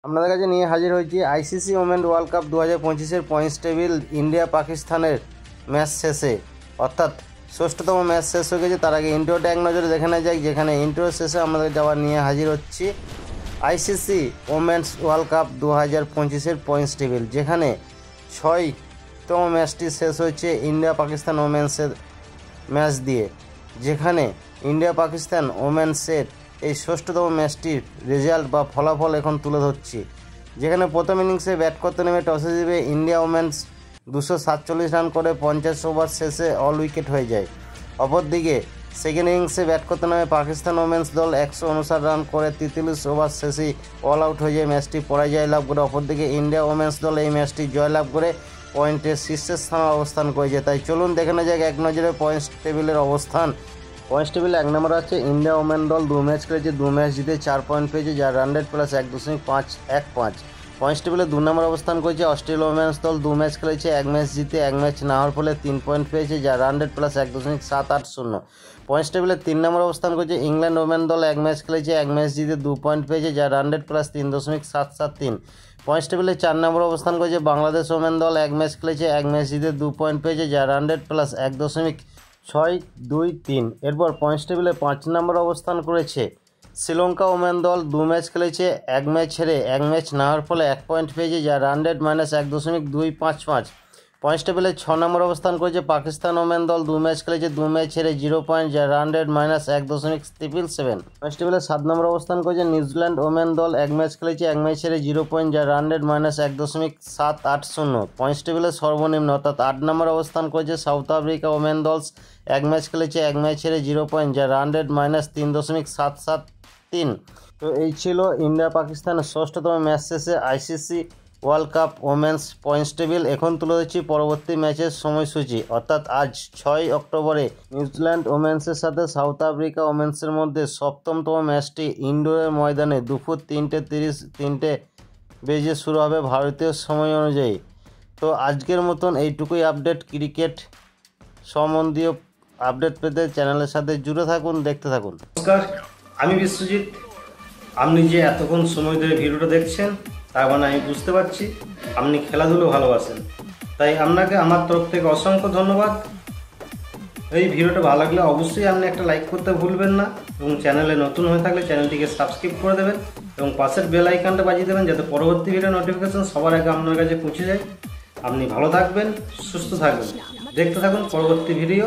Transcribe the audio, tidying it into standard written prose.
আপনাদের কাছে নিয়ে হাজির হয়েছি আইসিসি ওমেন ওয়ার্ল্ড কাপ 2025-এর পয়েন্টস টেবিল। ইন্ডিয়া পাকিস্তানের ম্যাচ শেষে অর্থাৎ ষষ্ঠতম ম্যাচ শেষ হয়ে গেছে। তার আগে ইন্ট্রোটা এক নজরে দেখে নেওয়া যাক, যেখানে ইন্ট্রো শেষে আমাদের যাওয়ার নিয়ে হাজির হচ্ছি আইসিসি ওমেন্স ওয়ার্ল্ড কাপ 2025-এর পয়েন্টস টেবিল, যেখানে 6তম ম্যাচটি শেষ হয়েছে ইন্ডিয়া পাকিস্তান ওমেন্সের ম্যাচ দিয়ে, যেখানে ইন্ডিয়া পাকিস্তান ওমেন্সের এই ষষ্ঠতম ম্যাচটির রেজাল্ট বা ফলাফল এখন তুলে ধরছি। যেখানে প্রথম ইনিংসে ব্যাট করতে নেমে টসে জিতে ইন্ডিয়া ওমেন্স 247 রান করে 50 ওভার শেষে অল উইকেট হয়ে যায়। অপরদিকে সেকেন্ড ইনিংসে ব্যাট করতে নেমে পাকিস্তান ওমেন্স দল 159 রান করে 43 ওভার শেষেই অল আউট হয়ে যায়, ম্যাচটি পরাজয় লাভ করে। অপরদিকে ইন্ডিয়া ওমেন্স দল এই ম্যাচটি জয়লাভ করে পয়েন্টের শীর্ষের স্থানে অবস্থান করেছে। তাই চলুন দেখে নেওয়া যাক এক নজরে পয়েন্টস টেবিলের অবস্থান। পয়েন্টস টেবিলে এক নম্বর আছে ইন্ডিয়া ওমেন দল, 2 ম্যাচ খেলেছে, 2 ম্যাচ জিতে 4 পয়েন্ট পেয়েছে, যার রান রেট প্লাস 1.515। পয়েন্টস টেবিলে 2 নম্বর অবস্থান করেছে অস্ট্রেলিয়া ওমেন্স দল, 2 ম্যাচ খেলেছে, 1 ম্যাচ জিতে 1 ম্যাচ না হওয়ার ফলে 3 পয়েন্ট পেয়েছে, যার রান রেট প্লাস 1.780। পয়েন্টস টেবিলে 3 নম্বর অবস্থান করেছে ইংল্যান্ড ওমেন দল, 1 ম্যাচ খেলেছে, 1 ম্যাচ জিতে 2 পয়েন্ট পেয়েছে, যার রান রেট প্লাস 3.773। পয়েন্টস টেবিলে 4 নম্বর অবস্থান করেছে বাংলাদেশ ওমেন দল, 1 ম্যাচ খেলেছে, 1 ম্যাচ জিতে 2 পয়েন্ট পেয়েছে, যার রান রেট প্লাস 1.623। এরপর পয়েন্টস টেবিলে 5 নম্বর অবস্থান করেছে শ্রীলঙ্কা ওমেন দল, 2 ম্যাচ খেলেছে, 1 ম্যাচ হেরে 1 ম্যাচ না হওয়ার ফলে 1 পয়েন্ট পেয়েছে, যার রান রেট -1.255। পয়েন্টস টেবিলে 6 নম্বর অবস্থান করেছে পাকিস্তান ওমেন দল, 2 ম্যাচ খেলেছে, 2 ম্যাচ হেরে 0 পয়েন্ট, যার রান রেট -1.777। পয়েন্টস টেবিলে 7 নম্বর অবস্থান করেছে নিউজিল্যান্ড ওমেন দল, 1 ম্যাচ খেলেছে, 1 ম্যাচ হেরে 0 পয়েন্ট, যার রান রেট -1.780। পয়েন্টস টেবিলে সর্বনিম্ন অর্থাৎ 8 নম্বর অবস্থান করেছে সাউথ আফ্রিকা ওমেন দল, 1 ম্যাচ খেলেছে, 1 ম্যাচ হেরে 0 পয়েন্ট, যার রান রেট -3.773। তো এই ছিল ইন্ডিয়া পাকিস্তানের ষষ্ঠতম ম্যাচ শেষে ICC world cup women's points table. এখন তুলে দিচ্ছি পরবর্তী ম্যাচের সময়সূচি, অর্থাৎ আজ 6 অক্টোবরে নিউজিল্যান্ড ওমেন্সের সাথে সাউথ আফ্রিকা ওমেন্সের মধ্যে 7তম ম্যাচটি ইনডোরের ময়দানে দুপুর 3:30 বেজে শুরু হবে ভারতীয় সময় অনুযায়ী। তো আজকের মতন এইটুকুই আপডেট। ক্রিকেট সম্বন্ধীয় আপডেট পেতে চ্যানেলের সাথে জুড়ে থাকুন, দেখতে থাকুন। নমস্কার, আমি বিশ্বজিৎ। আপনি যে এতক্ষণ সময় ধরে ভিডিওটা দেখছেন তার মানে আমি বুঝতে পারছি আপনি খেলাধুলো ভালোবাসেন, তাই আপনাকে আমার তরফ থেকে অসংখ্য ধন্যবাদ। এই ভিডিওটা ভালো লাগলে অবশ্যই আপনি একটা লাইক করতে ভুলবেন না, এবং চ্যানেলে নতুন হয়ে থাকলে চ্যানেলটিকে সাবস্ক্রাইব করে দেবেন এবং পাশের বেল আইকনটা বাজিয়ে দেবেন, যাতে পরবর্তী ভিডিও নোটিফিকেশন সবার আগে আপনার কাছে পৌঁছে যায়। আপনি ভালো থাকবেন, সুস্থ থাকবেন, দেখতে থাকুন পরবর্তী ভিডিও।